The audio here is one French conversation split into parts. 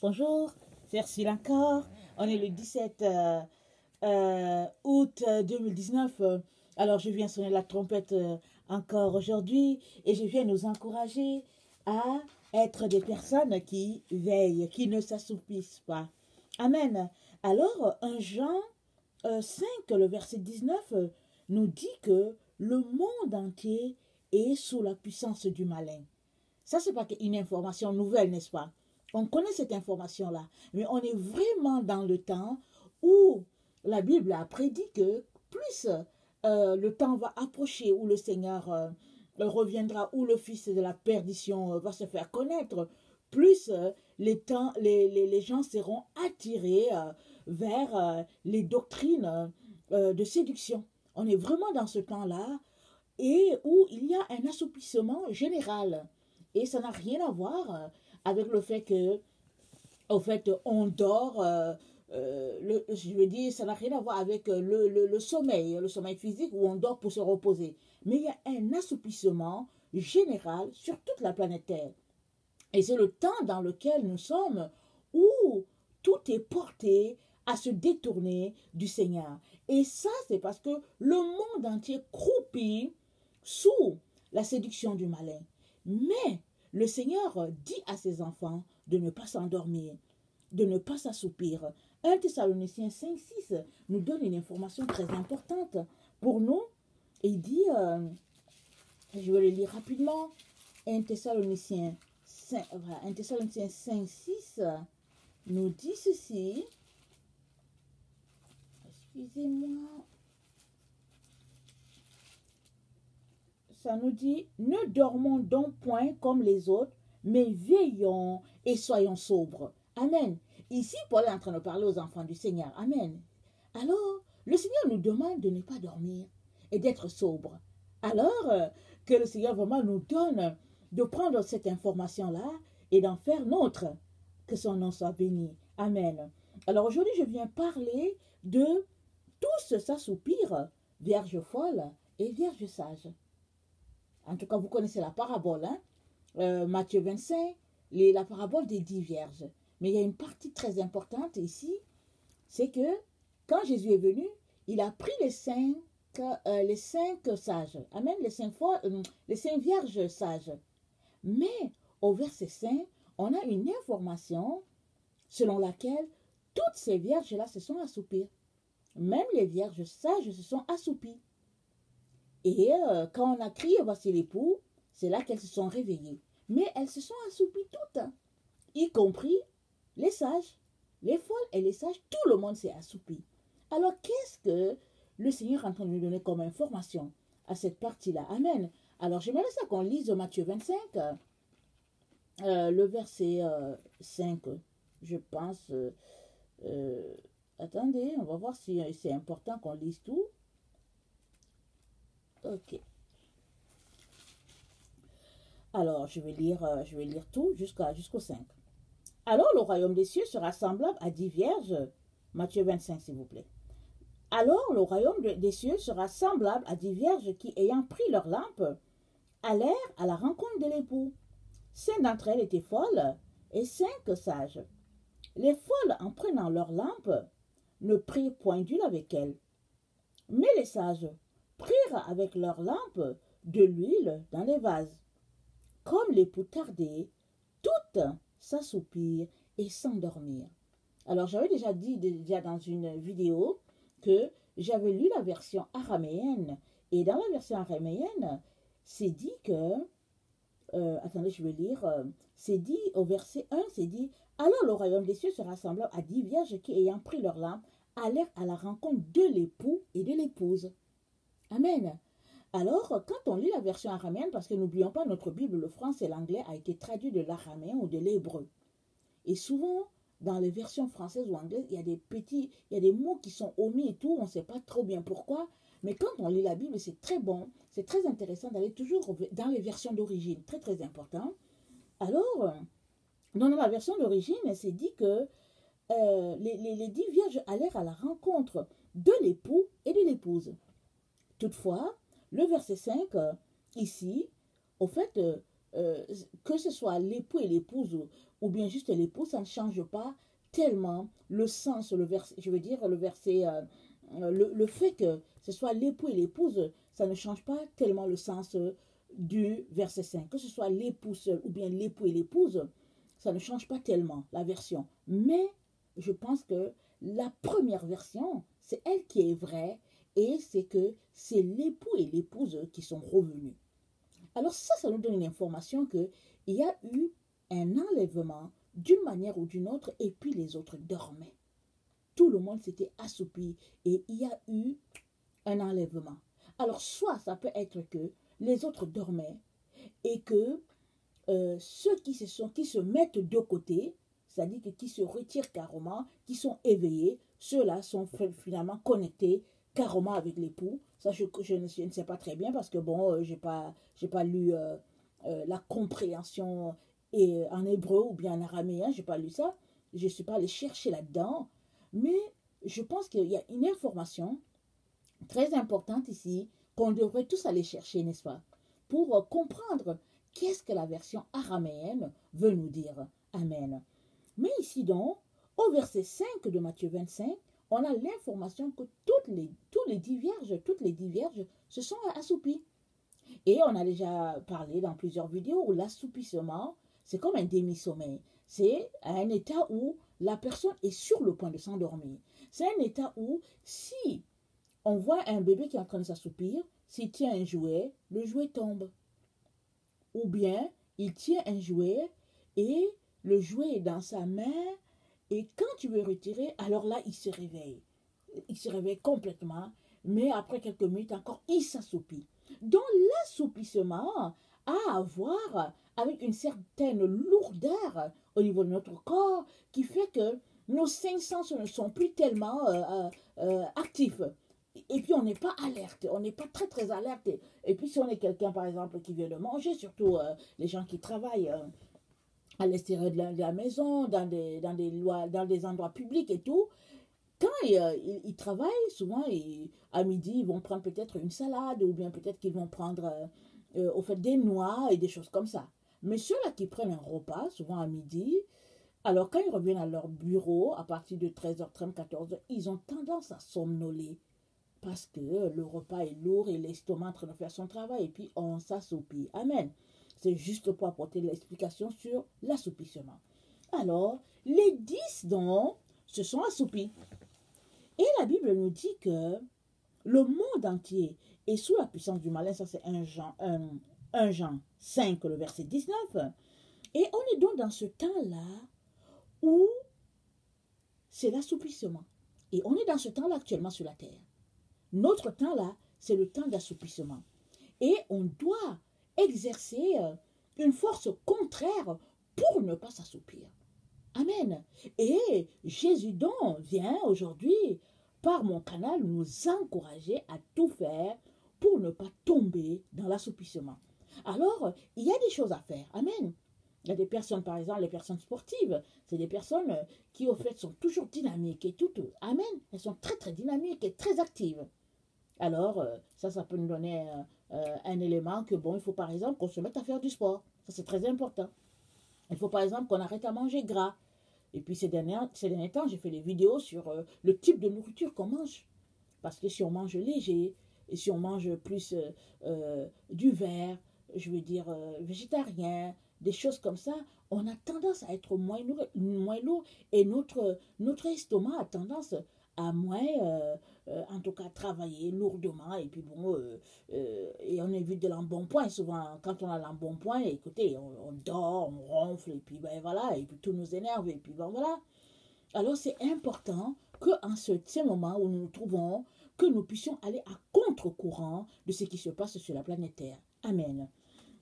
Bonjour, c'est Ursule encore. On est le 17 août 2019. Alors, je viens sonner la trompette encore aujourd'hui et je viens nous encourager à être des personnes qui veillent, qui ne s'assoupissent pas. Amen. Alors, 1 Jean 5, le verset 19, nous dit que le monde entier est sous la puissance du malin. Ça, c'est pas une information nouvelle, n'est-ce pas? On connaît cette information-là, mais on est vraiment dans le temps où la Bible a prédit que plus le temps va approcher, où le Seigneur reviendra, où le Fils de la perdition va se faire connaître, plus les gens seront attirés vers les doctrines de séduction. On est vraiment dans ce temps-là et où il y a un assouplissement général. Et ça n'a rien à voir avec le fait que, au fait, on dort. Je veux dire, ça n'a rien à voir avec le sommeil physique où on dort pour se reposer. Mais il y a un assouplissement général sur toute la planète Terre. Et c'est le temps dans lequel nous sommes où tout est porté à se détourner du Seigneur. Et ça, c'est parce que le monde entier croupit sous la séduction du malin. Mais le Seigneur dit à ses enfants de ne pas s'endormir, de ne pas s'assoupir. 1 Thessaloniciens 5:6 nous donne une information très importante pour nous. Il dit, je vais le lire rapidement, 1 Thessaloniciens 5:6 nous dit ceci. Excusez-moi. Ça nous dit, ne dormons donc point comme les autres, mais veillons et soyons sobres. Amen. Ici, Paul est en train de parler aux enfants du Seigneur. Amen. Alors, le Seigneur nous demande de ne pas dormir et d'être sobre. Alors que le Seigneur vraiment nous donne de prendre cette information-là et d'en faire nôtre. Que son nom soit béni. Amen. Alors aujourd'hui, je viens parler de tous s'assoupir, vierge folle et vierge sage. En tout cas, vous connaissez la parabole, hein? Matthieu 25, la parabole des 10 vierges. Mais il y a une partie très importante ici, c'est que quand Jésus est venu, il a pris les cinq sages. Amen, les cinq vierges sages. Mais au verset 5, on a une information selon laquelle toutes ces vierges-là se sont assoupies. Même les vierges sages se sont assoupies. Et quand on a crié, voici l'époux, c'est là qu'elles se sont réveillées. Mais elles se sont assoupies toutes, y compris les sages, les folles et les sages, tout le monde s'est assoupi. Alors qu'est-ce que le Seigneur est en train de nous donner comme information à cette partie-là? Amen. Alors j'aimerais ça qu'on lise Matthieu 25, le verset 5, je pense. Attendez, on va voir si c'est important qu'on lise tout. Ok. Alors, je vais lire tout jusqu'au 5. Alors, le royaume des cieux sera semblable à 10 vierges. Matthieu 25, s'il vous plaît. Alors, le royaume des cieux sera semblable à 10 vierges qui, ayant pris leur lampe, allèrent à la rencontre de l'époux. 5 d'entre elles étaient folles et 5 sages. Les folles, en prenant leur lampe, ne prirent point d'huile avec elles. Mais les sages prirent avec leur lampe de l'huile dans les vases. Comme l'époux tardait, toutes s'assoupirent et s'endormirent. Alors j'avais déjà dit dans une vidéo que j'avais lu la version araméenne. Et dans la version araméenne, c'est dit que, attendez, je vais lire, c'est dit au verset 1, c'est dit, alors le royaume des cieux se rassemblera à 10 vierges qui, ayant pris leur lampe, allèrent à la rencontre de l'époux et de l'épouse. Amen. Alors, quand on lit la version araméenne, parce que n'oublions pas, notre Bible, le français et l'anglais, a été traduit de l'araméen ou de l'hébreu. Et souvent, dans les versions françaises ou anglaises, il y a des mots qui sont omis et tout, on ne sait pas trop bien pourquoi. Mais quand on lit la Bible, c'est très bon, c'est très intéressant d'aller toujours dans les versions d'origine, très très important. Alors, dans la version d'origine, c'est dit que les 10 vierges allèrent à la rencontre de l'époux et de l'épouse. Toutefois, le verset 5, ici, au fait, que ce soit l'époux et l'épouse ou bien juste l'époux, ça ne change pas tellement le sens, je veux dire le verset, le fait que ce soit l'époux et l'épouse, ça ne change pas tellement le sens du verset 5. Que ce soit l'époux seul ou bien l'époux et l'épouse, ça ne change pas tellement la version. Mais je pense que la première version, c'est elle qui est vraie et c'est que c'est l'époux et l'épouse qui sont revenus. Alors ça nous donne une information qu'il y a eu un enlèvement d'une manière ou d'une autre et puis les autres dormaient. Tout le monde s'était assoupi et il y a eu un enlèvement. Alors soit ça peut être que les autres dormaient et que ceux qui se mettent de côté, c'est-à-dire que qui se retirent carrément, qui sont éveillés, ceux-là sont finalement connectés carrément avec l'époux. Ça, je ne sais pas très bien parce que bon, j'ai pas lu la compréhension en hébreu ou bien en araméen, j'ai pas lu ça. Je ne suis pas allée chercher là-dedans. Mais je pense qu'il y a une information très importante ici qu'on devrait tous aller chercher, n'est-ce pas? Pour comprendre qu'est-ce que la version araméenne veut nous dire. Amen. Mais ici donc, au verset 5 de Matthieu 25, on a l'information que toutes les 10 vierges se sont assoupies. Et on a déjà parlé dans plusieurs vidéos où l'assoupissement, c'est comme un demi-sommeil. C'est un état où la personne est sur le point de s'endormir. C'est un état où si on voit un bébé qui est en train de s'assoupir, s'il tient un jouet, le jouet tombe. Ou bien, il tient un jouet et le jouet est dans sa main et quand tu veux retirer, alors là, il se réveille. Il se réveille complètement, mais après quelques minutes encore, il s'assoupit. Donc, l'assoupissement a à voir avec une certaine lourdeur au niveau de notre corps qui fait que nos cinq sens ne sont plus tellement actifs. Et puis, on n'est pas alerte, on n'est pas très, très alerte. Et puis, si on est quelqu'un, par exemple, qui vient de manger, surtout les gens qui travaillent à l'extérieur de la maison, dans des endroits publics et tout, quand ils travaillent, souvent, à midi, ils vont prendre peut-être une salade ou bien peut-être qu'ils vont prendre au fait des noix et des choses comme ça. Mais ceux-là qui prennent un repas, souvent à midi, alors quand ils reviennent à leur bureau, à partir de 13h30, 14h, ils ont tendance à somnoler parce que le repas est lourd et l'estomac est en train de faire son travail et puis on s'assoupit. Amen. C'est juste pour apporter l'explication sur l'assoupissement. Alors, les 10 dons se sont assoupis. Et la Bible nous dit que le monde entier est sous la puissance du malin. Ça, c'est 1 Jean 5, le verset 19. Et on est donc dans ce temps-là où c'est l'assoupissement. Et on est dans ce temps-là actuellement sur la terre. Notre temps-là, c'est le temps d'assoupissement. Et on doit exercer une force contraire pour ne pas s'assoupir. Amen. Et Jésus donc vient aujourd'hui, par mon canal, nous encourager à tout faire pour ne pas tomber dans l'assoupissement. Alors, il y a des choses à faire. Amen. Il y a des personnes, par exemple, les personnes sportives, c'est des personnes qui, au fait, sont toujours dynamiques et tout. Amen. Elles sont très, très dynamiques et très actives. Alors, ça peut nous donner un élément que, bon, il faut par exemple qu'on se mette à faire du sport. Ça, c'est très important. Il faut par exemple qu'on arrête à manger gras. Et puis ces derniers temps, j'ai fait des vidéos sur le type de nourriture qu'on mange. Parce que si on mange léger, et si on mange plus du vert, je veux dire végétarien, des choses comme ça, on a tendance à être moins lourd et notre estomac a tendance à moins, en tout cas, travailler lourdement. Et puis bon, et on évite de l'embonpoint. Souvent, quand on a l'embonpoint, écoutez, on dort, on ronfle, et puis ben voilà, et puis tout nous énerve, et puis ben voilà. Alors c'est important qu'en ces moments où nous nous trouvons, que nous puissions aller à contre-courant de ce qui se passe sur la planète Terre. Amen.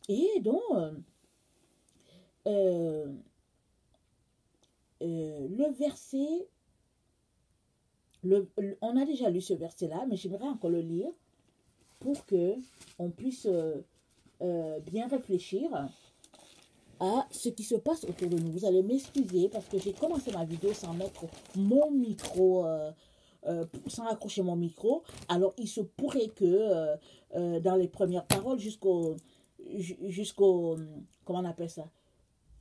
Et donc, le verset, on a déjà lu ce verset-là, mais j'aimerais encore le lire pour que on puisse bien réfléchir à ce qui se passe autour de nous. Vous allez m'excuser parce que j'ai commencé ma vidéo sans mettre mon micro, sans accrocher mon micro. Alors, il se pourrait que dans les premières paroles jusqu'au jusqu'au, comment on appelle ça,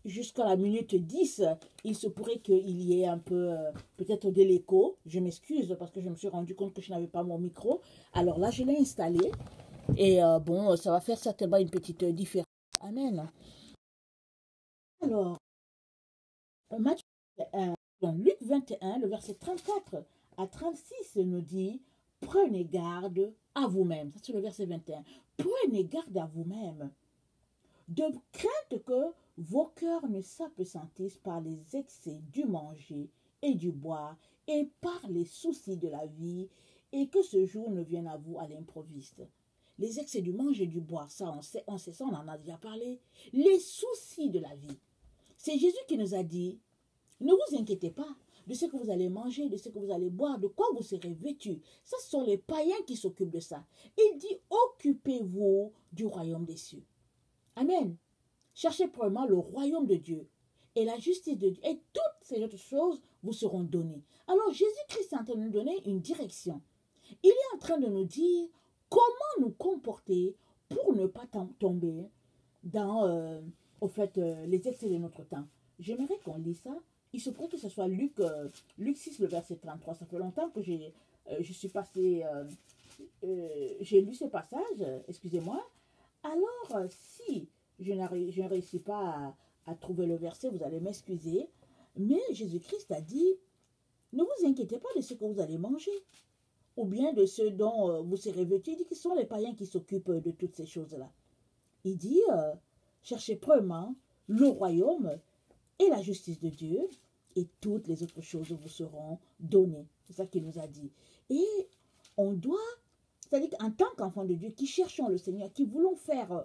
jusqu'à la minute 10, il se pourrait qu'il y ait un peu, peut-être de l'écho. Je m'excuse parce que je me suis rendu compte que je n'avais pas mon micro. Alors là, je l'ai installé. Et bon, ça va faire certainement une petite différence. Amen. Alors, Matthieu 21, dans Luc 21, le verset 34 à 36 nous dit, prenez garde à vous-même. Ça, c'est le verset 21. Prenez garde à vous-même, de crainte que vos cœurs ne s'apesantissent par les excès du manger et du boire et par les soucis de la vie, et que ce jour ne vienne à vous à l'improviste. Les excès du manger et du boire, ça on sait ça, on en a déjà parlé. Les soucis de la vie. C'est Jésus qui nous a dit, ne vous inquiétez pas de ce que vous allez manger, de ce que vous allez boire, de quoi vous serez vêtus. Ça, ce sont les païens qui s'occupent de ça. Il dit, occupez-vous du royaume des cieux. Amen. Cherchez premièrement le royaume de Dieu et la justice de Dieu. Et toutes ces autres choses vous seront données. Alors Jésus-Christ est en train de nous donner une direction. Il est en train de nous dire comment nous comporter pour ne pas tomber dans les excès de notre temps. J'aimerais qu'on lise ça. Il se pourrait que ce soit Luc 6, le verset 33. Ça fait longtemps que j'ai lu ce passage, excusez-moi. Alors, si je ne réussis pas à trouver le verset, vous allez m'excuser. Mais Jésus-Christ a dit, ne vous inquiétez pas de ce que vous allez manger, ou bien de ce dont vous serez vêtus. Il dit que ce sont les païens qui s'occupent de toutes ces choses-là. Il dit, cherchez premièrement le royaume et la justice de Dieu, et toutes les autres choses vous seront données. C'est ça qu'il nous a dit. Et on doit, c'est-à-dire qu'en tant qu'enfants de Dieu, qui cherchons le Seigneur, qui voulons faire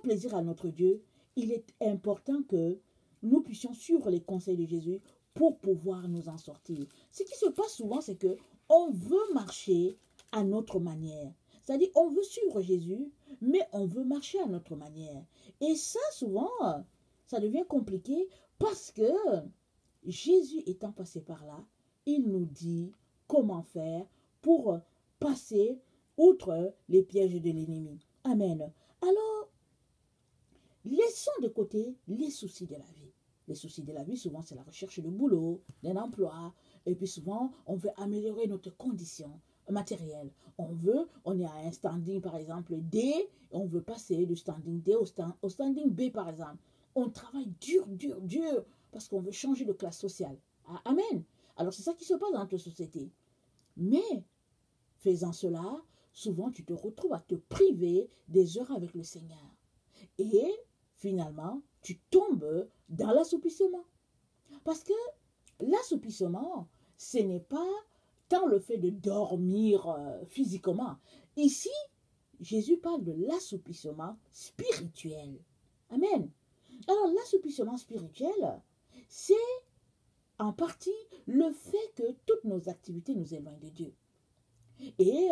plaisir à notre Dieu, il est important que nous puissions suivre les conseils de Jésus pour pouvoir nous en sortir. Ce qui se passe souvent, c'est que on veut marcher à notre manière. C'est-à-dire, on veut suivre Jésus, mais on veut marcher à notre manière. Et ça, souvent, ça devient compliqué parce que Jésus étant passé par là, il nous dit comment faire pour passer outre les pièges de l'ennemi. Amen. Alors, laissons de côté les soucis de la vie. Les soucis de la vie, souvent, c'est la recherche de boulot, d'un emploi. Et puis souvent, on veut améliorer notre condition matérielle. On est à un standing, par exemple, D, et on veut passer du standing D au standing B, par exemple. On travaille dur, dur, dur, parce qu'on veut changer de classe sociale. Amen. Alors, c'est ça qui se passe dans notre société. Mais, faisant cela, souvent, tu te retrouves à te priver des heures avec le Seigneur. Et, finalement, tu tombes dans l'assoupissement. Parce que l'assoupissement, ce n'est pas tant le fait de dormir physiquement. Ici, Jésus parle de l'assoupissement spirituel. Amen. Alors, l'assoupissement spirituel, c'est en partie le fait que toutes nos activités nous éloignent de Dieu. Et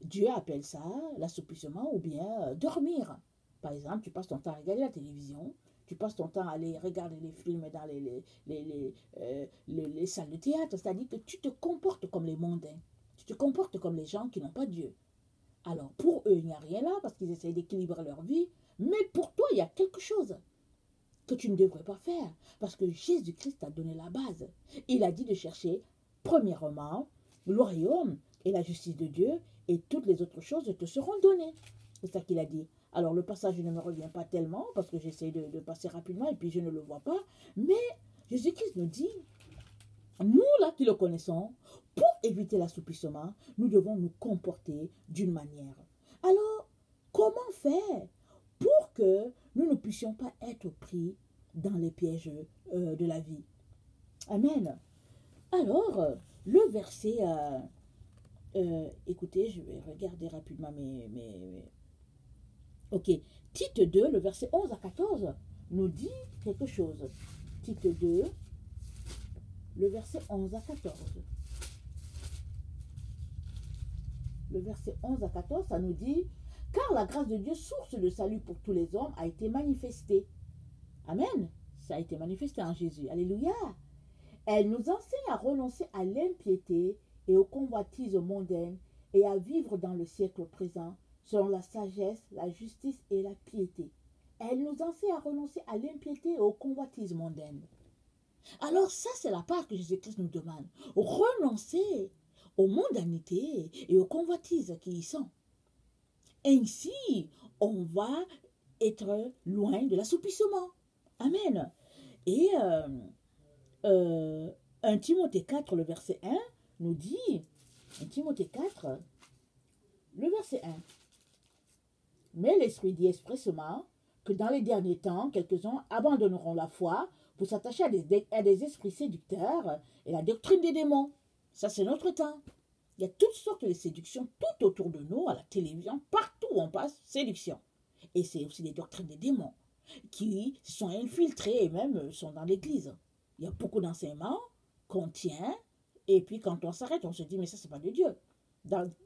Dieu appelle ça l'assoupissement ou bien dormir. Par exemple, tu passes ton temps à regarder la télévision, tu passes ton temps à aller regarder les films dans les salles de théâtre. C'est-à-dire que tu te comportes comme les mondains. Tu te comportes comme les gens qui n'ont pas Dieu. Alors, pour eux, il n'y a rien là parce qu'ils essayent d'équilibrer leur vie. Mais pour toi, il y a quelque chose que tu ne devrais pas faire. Parce que Jésus-Christ t'a donné la base. Il a dit de chercher, premièrement, le royaume et la justice de Dieu, et toutes les autres choses te seront données. C'est ça qu'il a dit. Alors, le passage ne me revient pas tellement, parce que j'essaie de passer rapidement, et puis je ne le vois pas. Mais Jésus-Christ nous dit, nous, là, qui le connaissons, pour éviter l'assouplissement, nous devons nous comporter d'une manière. Alors, comment faire pour que nous ne puissions pas être pris dans les pièges de la vie? Amen. Alors, le verset... écoutez, je vais regarder rapidement Ok, Tite 2, le verset 11 à 14, nous dit quelque chose. Tite 2, le verset 11 à 14. Le verset 11 à 14, ça nous dit, « Car la grâce de Dieu, source de salut pour tous les hommes, a été manifestée. » Amen. Ça a été manifesté en Jésus. Alléluia. Elle nous enseigne à renoncer à l'impiété et aux convoitises mondaines et à vivre dans le siècle présent selon la sagesse, la justice et la piété. Elle nous enseigne à renoncer à l'impiété et au convoitise mondaine. Alors ça, c'est la part que Jésus-Christ nous demande. Renoncer aux mondanités et aux convoitises qui y sont. Ainsi, on va être loin de l'assoupissement. Amen. Et 1 Timothée 4, le verset 1, nous dit, 1 Timothée 4, le verset 1, mais l'Esprit dit expressément que dans les derniers temps, quelques-uns abandonneront la foi pour s'attacher à des esprits séducteurs et la doctrine des démons. Ça, c'est notre temps. Il y a toutes sortes de séductions tout autour de nous, à la télévision, partout où on passe, séduction. Et c'est aussi des doctrines des démons qui sont infiltrées et même sont dans l'église. Il y a beaucoup d'enseignements qu'on tient, et puis quand on s'arrête, on se dit, mais ça, c'est pas de Dieu.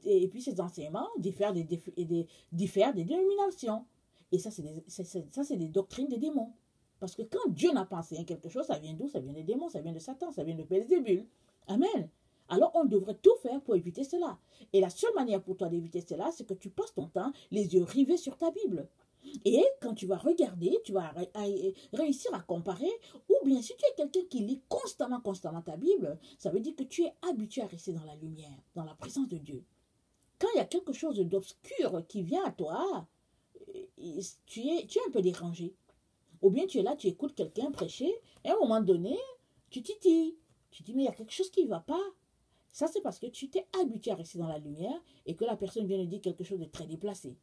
Et puis ces enseignements diffèrent des dénominations. Et ça, c'est des doctrines des démons. Parce que quand Dieu n'a pas enseigné quelque chose, ça vient d'où? Ça vient des démons, ça vient de Satan, ça vient de Belzébul. Amen. Alors on devrait tout faire pour éviter cela. Et la seule manière pour toi d'éviter cela, c'est que tu passes ton temps les yeux rivés sur ta Bible. Et quand tu vas regarder, tu vas réussir à comparer. Ou bien si tu es quelqu'un qui lit constamment ta Bible, ça veut dire que tu es habitué à rester dans la lumière, dans la présence de Dieu. Quand il y a quelque chose d'obscur qui vient à toi, tu es un peu dérangé. Ou bien tu es là, tu écoutes quelqu'un prêcher, et à un moment donné, tu titilles. Tu dis, mais il y a quelque chose qui ne va pas. Ça, c'est parce que tu t'es habitué à rester dans la lumière et que la personne vient de dire quelque chose de très déplacé.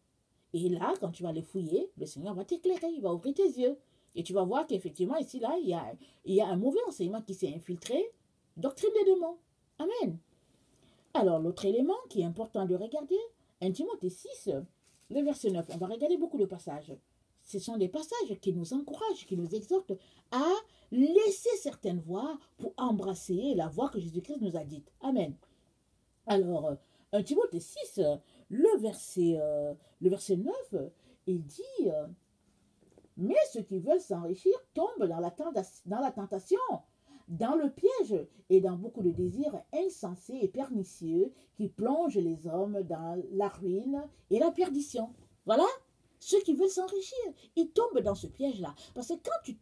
Et là, quand tu vas les fouiller, le Seigneur va t'éclairer, il va ouvrir tes yeux. Et tu vas voir qu'effectivement, ici, là, il y a un mauvais enseignement qui s'est infiltré. Doctrine des démons. Amen. Alors, l'autre élément qui est important de regarder, 1 Timothée 6, le verset 9. On va regarder beaucoup de passages. Ce sont des passages qui nous encouragent, qui nous exhortent à laisser certaines voies pour embrasser la voie que Jésus-Christ nous a dite. Amen. Alors, 1 Timothée 6, le verset 9, il dit mais ceux qui veulent s'enrichir tombent dans la tentation, dans le piège et dans beaucoup de désirs insensés et pernicieux qui plongent les hommes dans la ruine et la perdition. Voilà. Ceux qui veulent s'enrichir, ils tombent dans ce piège-là. Parce que quand tu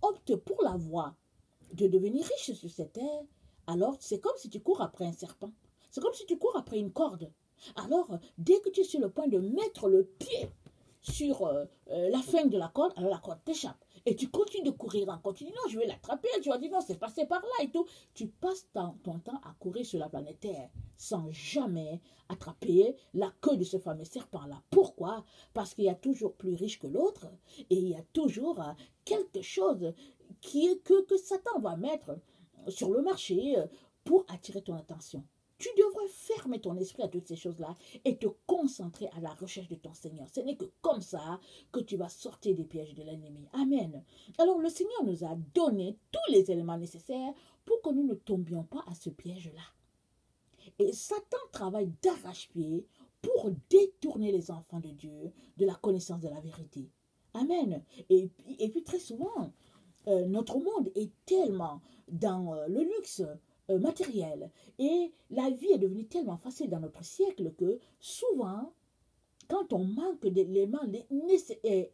optes pour la voie de devenir riche sur cette terre, alors c'est comme si tu cours après un serpent. C'est comme si tu cours après une corde. Alors, dès que tu es sur le point de mettre le pied sur la fin de la corde, alors la corde t'échappe. Et tu continues de courir encore. Tu dis non, je vais l'attraper. Tu vas dire non, c'est passé par là et tout. Tu passes ton temps à courir sur la planète Terre sans jamais attraper la queue de ce fameux serpent-là. Pourquoi? Parce qu'il y a toujours plus riche que l'autre et il y a toujours quelque chose que Satan va mettre sur le marché pour attirer ton attention. Tu devrais fermer ton esprit à toutes ces choses-là et te concentrer à la recherche de ton Seigneur. Ce n'est que comme ça que tu vas sortir des pièges de l'ennemi. Amen. Alors le Seigneur nous a donné tous les éléments nécessaires pour que nous ne tombions pas à ce piège-là. Et Satan travaille d'arrache-pied pour détourner les enfants de Dieu de la connaissance de la vérité. Amen. Et puis très souvent, notre monde est tellement dans le luxe matériel et la vie est devenue tellement facile dans notre siècle que souvent, quand on manque d'éléments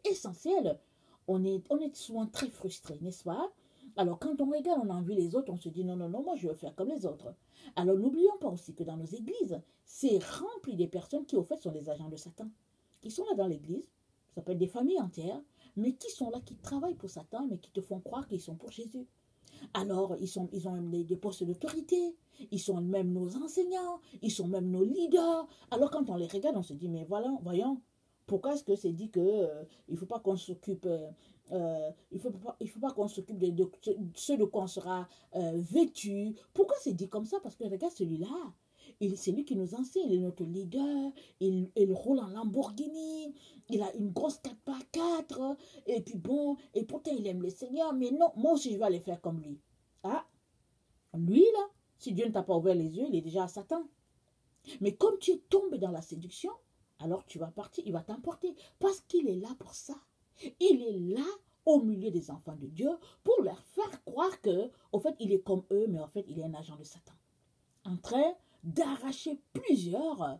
essentiels, on est souvent très frustré, n'est-ce pas? Alors quand on regarde, on envie les autres, on se dit non, non, non, moi je veux faire comme les autres. Alors n'oublions pas aussi que dans nos églises, c'est rempli des personnes qui au fait sont des agents de Satan, qui sont là dans l'église, ça peut être des familles entières, mais qui sont là, qui travaillent pour Satan, mais qui te font croire qu'ils sont pour Jésus. Alors, ils ont même des postes d'autorité, ils sont même nos enseignants, ils sont même nos leaders. Alors, quand on les regarde, on se dit, mais voilà, voyons, pourquoi est-ce que c'est dit que il ne faut pas qu'on s'occupe il faut pas qu'on s'occupe de ce de quoi on sera vêtu. Pourquoi c'est dit comme ça? Parce que regarde celui-là. C'est lui qui nous enseigne, il est notre leader, il roule en Lamborghini, il a une grosse 4x4, et puis bon, et pourtant il aime le Seigneur, mais non, moi aussi je vais aller faire comme lui. Ah, lui là, si Dieu ne t'a pas ouvert les yeux, il est déjà à Satan. Mais comme tu es tombé dans la séduction, alors tu vas partir, il va t'emporter, parce qu'il est là pour ça. Il est là au milieu des enfants de Dieu pour leur faire croire que, au fait, il est comme eux, mais en fait, il est un agent de Satan. En train d'arracher plusieurs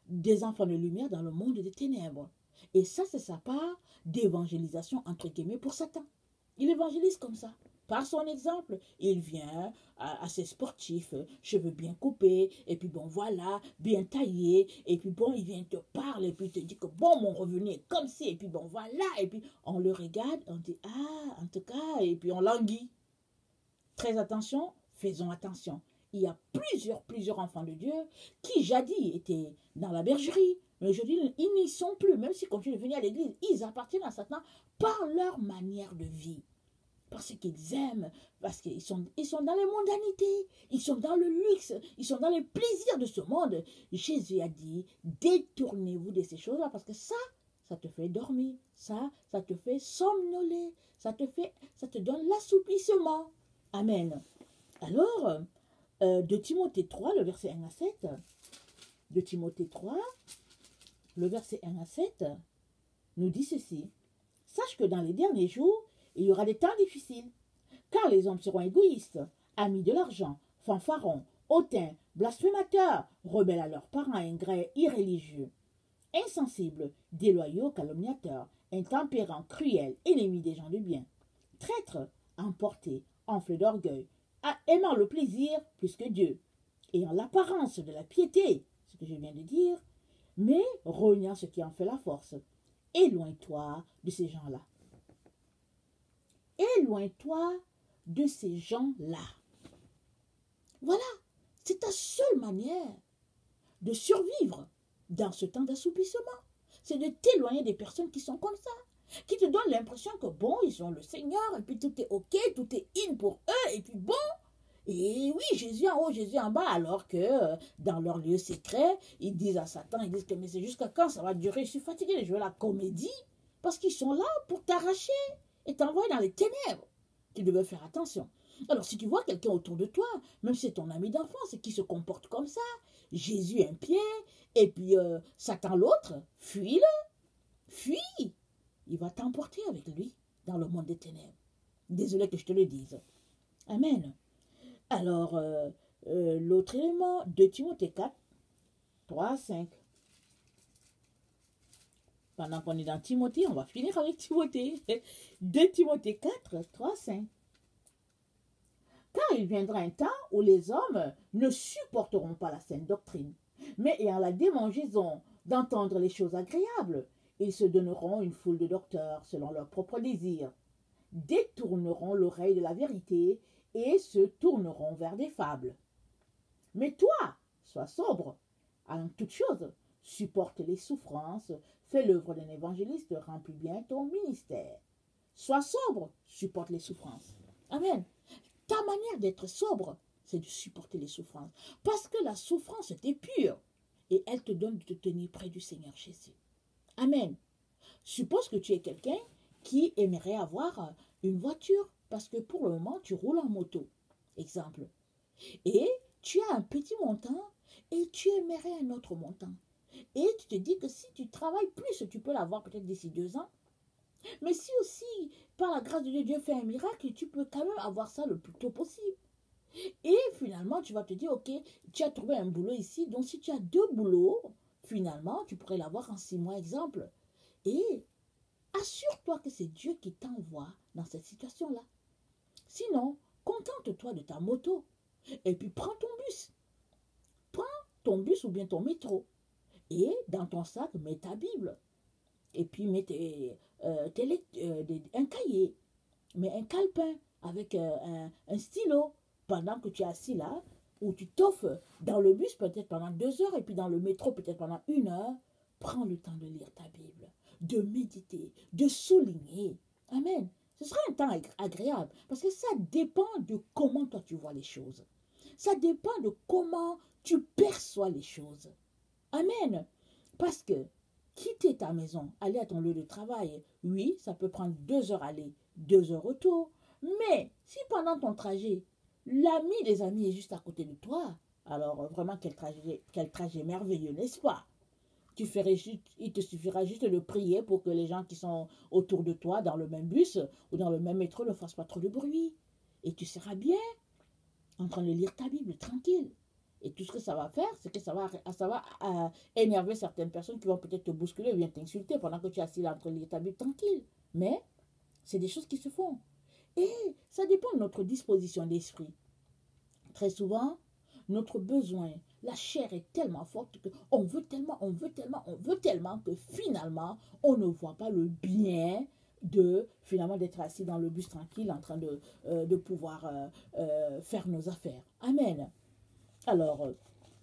des enfants de lumière dans le monde des ténèbres. Et ça, c'est sa part d'évangélisation, entre guillemets, pour Satan. Il évangélise comme ça. Par son exemple, il vient à ses sportifs, cheveux bien coupés, et puis bon, voilà, bien taillés, et puis bon, il vient te parler, et puis il te dit que bon, mon revenu est comme ci, et puis bon, voilà, et puis on le regarde, on dit, ah, en tout cas, et puis on languit. Très attention, faisons attention. Il y a plusieurs enfants de Dieu qui jadis étaient dans la bergerie, mais aujourd'hui, ils n'y sont plus, même s'ils continuent de venir à l'église, ils appartiennent à Satan par leur manière de vie. Parce qu'ils aiment, parce qu'ils sont dans les mondanités, ils sont dans le luxe, ils sont dans les plaisirs de ce monde. Jésus a dit, détournez-vous de ces choses-là, parce que ça te fait dormir, ça te fait somnoler, ça te donne l'assouplissement. Amen. Alors, de Timothée 3, le verset 1 à 7, de Timothée 3, le verset 1 à 7, nous dit ceci. Sache que dans les derniers jours, il y aura des temps difficiles, car les hommes seront égoïstes, amis de l'argent, fanfarons, hautains, blasphémateurs, rebelles à leurs parents, ingrats, irréligieux, insensibles, déloyaux, calomniateurs, intempérants, cruels, ennemis des gens de bien, traîtres, emportés, enflés d'orgueil, aimant le plaisir plus que Dieu, ayant l'apparence de la piété, ce que je viens de dire, mais reniant ce qui en fait la force. Éloigne-toi de ces gens-là. Éloigne-toi de ces gens-là. Voilà, c'est ta seule manière de survivre dans ce temps d'assouplissement. C'est de t'éloigner des personnes qui sont comme ça, qui te donnent l'impression que bon, ils ont le Seigneur, et puis tout est ok, tout est in pour eux, et puis bon, et oui, Jésus en haut, Jésus en bas, alors que dans leur lieu secret, ils disent à Satan, ils disent que mais c'est jusqu'à quand ça va durer, je suis fatigué de jouer la comédie, parce qu'ils sont là pour t'arracher et t'envoyer dans les ténèbres. Tu devais faire attention. Alors si tu vois quelqu'un autour de toi, même si c'est ton ami d'enfance et qui se comporte comme ça, Jésus un pied, et puis Satan l'autre, fuis-le, fuis. Il va t'emporter avec lui dans le monde des ténèbres. Désolé que je te le dise. Amen. Alors, l'autre élément, 2 Timothée 4, 3, 5. Pendant qu'on est dans Timothée, on va finir avec Timothée. 2 Timothée 4, 3, 5. Car il viendra un temps où les hommes ne supporteront pas la saine doctrine, mais ayant la démangeaison d'entendre les choses agréables, ils se donneront une foule de docteurs selon leurs propres désirs, détourneront l'oreille de la vérité et se tourneront vers des fables. Mais toi, sois sobre en toutes choses, supporte les souffrances, fais l'œuvre d'un évangéliste, remplis bien ton ministère. Sois sobre, supporte les souffrances. Amen. Ta manière d'être sobre, c'est de supporter les souffrances. Parce que la souffrance est pure et elle te donne de te tenir près du Seigneur Jésus. Amen. Suppose que tu es quelqu'un qui aimerait avoir une voiture parce que pour le moment, tu roules en moto. Exemple. Et tu as un petit montant et tu aimerais un autre montant. Et tu te dis que si tu travailles plus, tu peux l'avoir peut-être d'ici 2 ans. Mais si aussi, par la grâce de Dieu, Dieu fait un miracle, tu peux quand même avoir ça le plus tôt possible. Et finalement, tu vas te dire, ok, tu as trouvé un boulot ici, donc si tu as 2 boulots, finalement, tu pourrais l'avoir en 6 mois, exemple. Et assure-toi que c'est Dieu qui t'envoie dans cette situation-là. Sinon, contente-toi de ta moto. Et puis prends ton bus. Prends ton bus ou bien ton métro. Et dans ton sac, mets ta Bible. Et puis mets un cahier. Mets un calepin avec un stylo. Pendant que tu es assis là, ou tu t'offres dans le bus peut-être pendant 2 heures, et puis dans le métro peut-être pendant 1 heure, prends le temps de lire ta Bible, de méditer, de souligner. Amen. Ce sera un temps agréable, parce que ça dépend de comment toi tu vois les choses. Ça dépend de comment tu perçois les choses. Amen. Parce que quitter ta maison, aller à ton lieu de travail, oui, ça peut prendre 2 heures aller, 2 heures retour. Mais si pendant ton trajet, l'ami des amis est juste à côté de toi, alors vraiment quel trajet merveilleux, n'est-ce pas? Il te suffira juste de prier pour que les gens qui sont autour de toi dans le même bus ou dans le même métro ne fassent pas trop de bruit. Et tu seras bien en train de lire ta Bible tranquille. Et tout ce que ça va faire, c'est que ça va énerver certaines personnes qui vont peut-être te bousculer ou bien t'insulter pendant que tu es assis là entre ta Bible tranquille. Mais c'est des choses qui se font. Et ça dépend de notre disposition d'esprit. Très souvent, notre besoin, la chair est tellement forte qu'on veut tellement, on veut tellement, on veut tellement que finalement, on ne voit pas le bien de finalement d'être assis dans le bus tranquille en train de pouvoir faire nos affaires. Amen. Alors,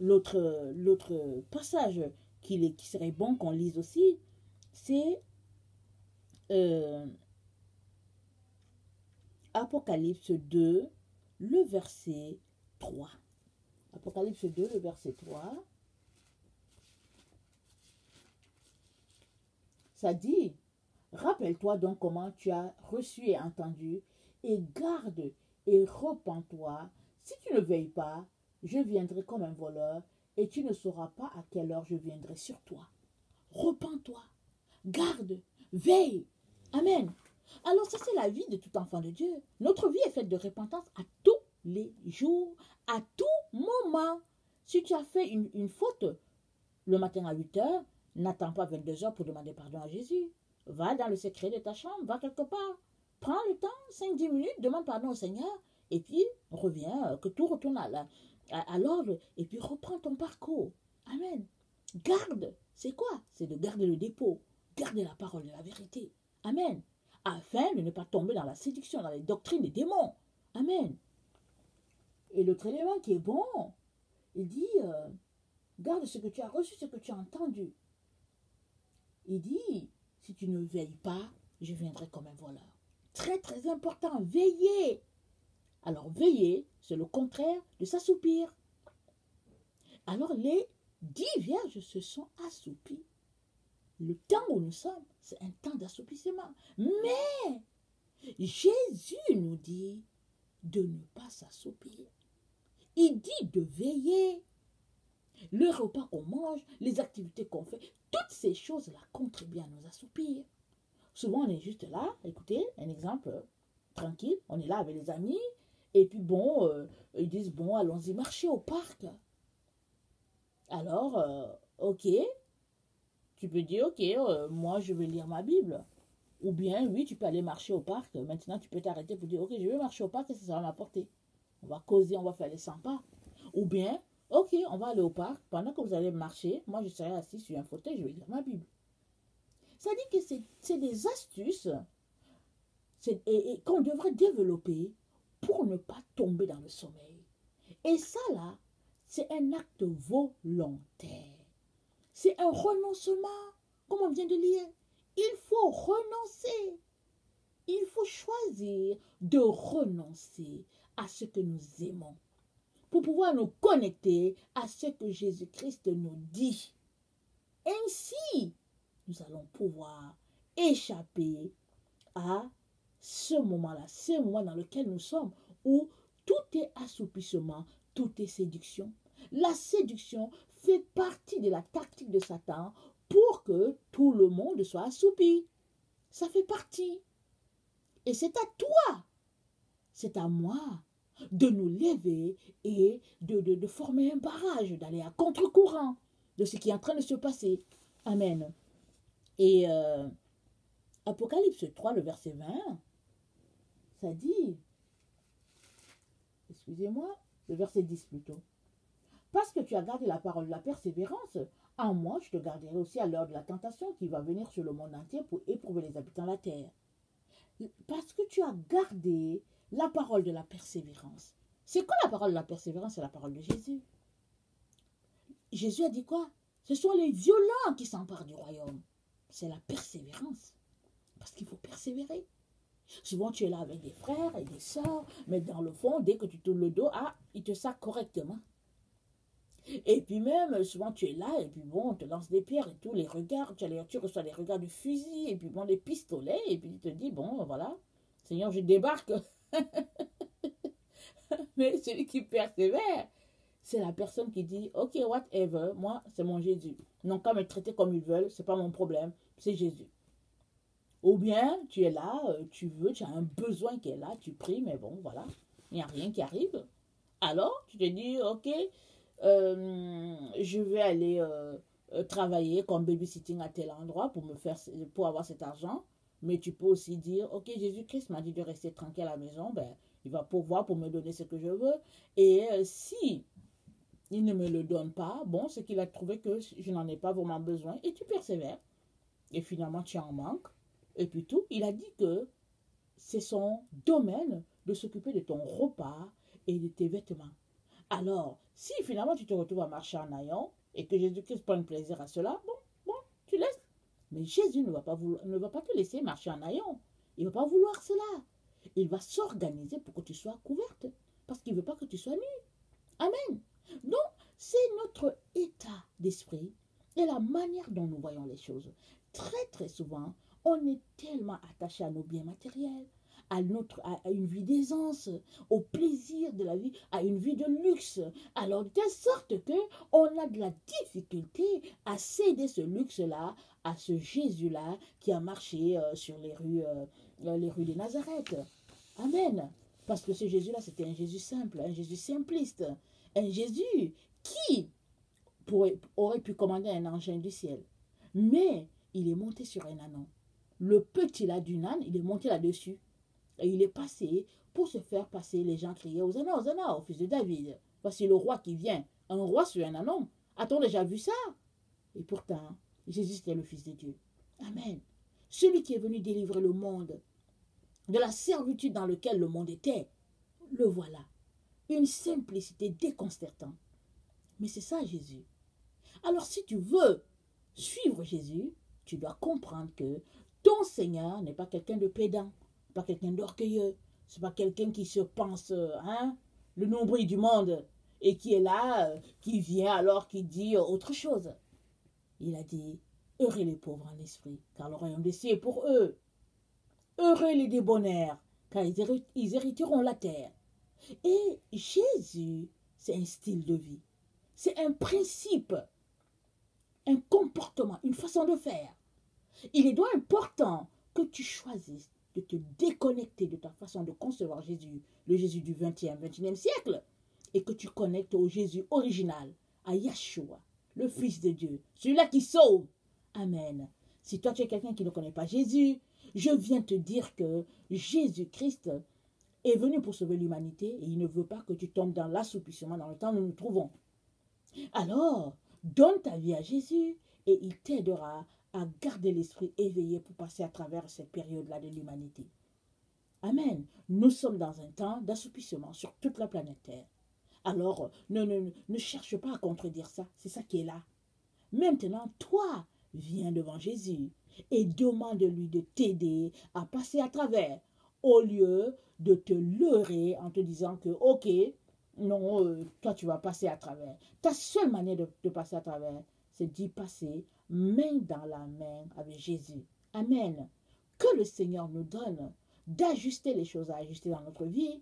l'autre passage qui serait bon qu'on lise aussi, c'est Apocalypse 2, le verset 3. Apocalypse 2, le verset 3. Ça dit, rappelle-toi donc comment tu as reçu et entendu, et garde et repens-toi. Si tu ne veilles pas, je viendrai comme un voleur, et tu ne sauras pas à quelle heure je viendrai sur toi. Repens-toi, garde, veille. Amen. Alors ça, c'est la vie de tout enfant de Dieu. Notre vie est faite de repentance à tous les jours, à tout moment. Si tu as fait une faute le matin à 8 heures, n'attends pas 22 heures pour demander pardon à Jésus. Va dans le secret de ta chambre, va quelque part. Prends le temps, 5-10 minutes, demande pardon au Seigneur, et puis reviens, que tout retourne à l'ordre, et puis reprends ton parcours. Amen. Garde, c'est quoi? C'est de garder le dépôt, garder la parole de la vérité. Amen. Afin de ne pas tomber dans la séduction, dans les doctrines des démons. Amen. Et l'autre élément qui est bon, il dit, garde ce que tu as reçu, ce que tu as entendu. Il dit, si tu ne veilles pas, je viendrai comme un voleur. Très, très important, veiller. Alors, veiller, c'est le contraire de s'assoupir. Alors, les 10 vierges se sont assoupies. Le temps où nous sommes, c'est un temps d'assoupissement. Mais Jésus nous dit de ne pas s'assoupir. Il dit de veiller. Le repas qu'on mange, les activités qu'on fait, toutes ces choses-là contribuent à nous assoupir. Souvent, on est juste là, écoutez, un exemple tranquille, on est là avec les amis, et puis bon, ils disent, bon, allons-y marcher au parc. Alors, ok, tu peux dire, ok, moi je vais lire ma Bible. Ou bien, oui, tu peux aller marcher au parc. Maintenant, tu peux t'arrêter pour dire, ok, je vais marcher au parc, qu'est-ce que ça va m'apporter? On va causer, on va faire les 100 pas. Ou bien, ok, on va aller au parc. Pendant que vous allez marcher, moi, je serai assis sur un fauteuil, je vais lire ma Bible. Ça dit que c'est des astuces et qu'on devrait développer pour ne pas tomber dans le sommeil. Et ça, là, c'est un acte volontaire. C'est un renoncement, comme on vient de lire. Il faut renoncer. Il faut choisir de renoncer à ce que nous aimons pour pouvoir nous connecter à ce que Jésus-Christ nous dit. Ainsi, nous allons pouvoir échapper à ce moment-là, ce moment dans lequel nous sommes, où tout est assoupissement, tout est séduction. La séduction fait partie de la tactique de Satan pour que tout le monde soit assoupi. Ça fait partie. Et c'est à toi, c'est à moi de nous lever et de former un barrage, d'aller à contre-courant de ce qui est en train de se passer. Amen. Et Apocalypse 3, le verset 20, ça dit, excusez-moi, le verset 10 plutôt. Parce que tu as gardé la parole de la persévérance, en moi je te garderai aussi à l'heure de la tentation qui va venir sur le monde entier pour éprouver les habitants de la terre. Parce que tu as gardé la parole de la persévérance. C'est quoi la parole de la persévérance? C'est la parole de Jésus. Jésus a dit quoi? Ce sont les violents qui s'emparent du royaume. C'est la persévérance. Parce qu'il faut persévérer. Souvent, tu es là avec des frères et des sœurs, mais dans le fond, dès que tu tournes le dos, ils te sacent correctement. Et puis même, souvent, tu es là, et puis bon, on te lance des pierres et tout, les regards, tu reçois des regards de fusil, et puis bon, des pistolets, et puis tu te dis, bon, voilà, Seigneur, je débarque. Mais celui qui persévère, c'est la personne qui dit, ok, whatever, moi, c'est mon Jésus. Ils n'ont qu'à me traiter comme ils veulent, c'est pas mon problème, c'est Jésus. Ou bien, tu es là, tu as un besoin qui est là, tu pries, mais bon, voilà, il n'y a rien qui arrive. Alors, tu te dis, ok, je vais aller travailler comme babysitting à tel endroit pour avoir cet argent. Mais tu peux aussi dire, ok, Jésus-Christ m'a dit de rester tranquille à la maison, ben, il va pouvoir pour me donner ce que je veux. Et si il ne me le donne pas, bon, c'est qu'il a trouvé que je n'en ai pas vraiment besoin, et tu persévères. Et finalement, tu en manques. Et puis tout, il a dit que c'est son domaine de s'occuper de ton repas et de tes vêtements. Alors, si finalement tu te retrouves à marcher en haillons et que Jésus-Christ prenne plaisir à cela, bon, tu laisses. Mais Jésus ne va pas te laisser marcher en haillons. Il ne va pas vouloir cela. Il va s'organiser pour que tu sois couverte. Parce qu'il ne veut pas que tu sois nue. Amen. Donc, c'est notre état d'esprit et la manière dont nous voyons les choses. Très, très souvent, on est tellement attaché à nos biens matériels, à une vie d'aisance, au plaisir de la vie, à une vie de luxe. Alors, de telle sorte que on a de la difficulté à céder ce luxe-là à ce Jésus-là qui a marché sur les rues de Nazareth. Amen. Parce que ce Jésus-là, c'était un Jésus simple, un Jésus simpliste, un Jésus qui aurait pu commander un engin du ciel. Mais il est monté sur un ânon. Le petit là d'une âne, il est monté là-dessus. Et il est passé pour se faire passer. Les gens criaient Hosanna, au fils de David. Voici le roi qui vient. Un roi sur un ânon. A-t-on déjà vu ça? Et pourtant, Jésus était le Fils de Dieu. Amen. Celui qui est venu délivrer le monde de la servitude dans laquelle le monde était. Le voilà. Une simplicité déconcertante. Mais c'est ça Jésus. Alors si tu veux suivre Jésus, tu dois comprendre que ton Seigneur n'est pas quelqu'un de pédant, pas quelqu'un d'orgueilleux, c'est pas quelqu'un qui se pense le nombril du monde et qui est là, qui vient alors qui dit autre chose. Il a dit, heureux les pauvres en esprit, car le royaume des cieux est pour eux. Heureux les débonnaires, car ils hériteront la terre. Et Jésus, c'est un style de vie, c'est un principe, un comportement, une façon de faire. Il est donc important que tu choisisses de te déconnecter de ta façon de concevoir Jésus, le Jésus du 20e, 21e siècle, et que tu connectes au Jésus original, à Yeshua, le Fils de Dieu, celui-là qui sauve. Amen. Si toi tu es quelqu'un qui ne connaît pas Jésus, je viens te dire que Jésus-Christ est venu pour sauver l'humanité et il ne veut pas que tu tombes dans l'assoupissement dans le temps où nous nous trouvons. Alors, donne ta vie à Jésus et il t'aidera à garder l'esprit éveillé pour passer à travers cette période-là de l'humanité. Amen. Nous sommes dans un temps d'assoupissement sur toute la planète Terre. Alors, ne cherche pas à contredire ça. C'est ça qui est là. Maintenant, toi, viens devant Jésus et demande-lui de t'aider à passer à travers au lieu de te leurrer en te disant que, ok, non, toi tu vas passer à travers. Ta seule manière de passer à travers, c'est d'y passer main dans la main avec Jésus. Amen. Que le Seigneur nous donne d'ajuster les choses à ajuster dans notre vie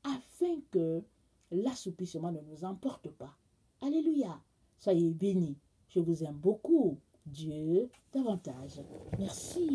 afin que l'assoupissement ne nous emporte pas. Alléluia. Soyez bénis. Je vous aime beaucoup. Dieu davantage. Merci.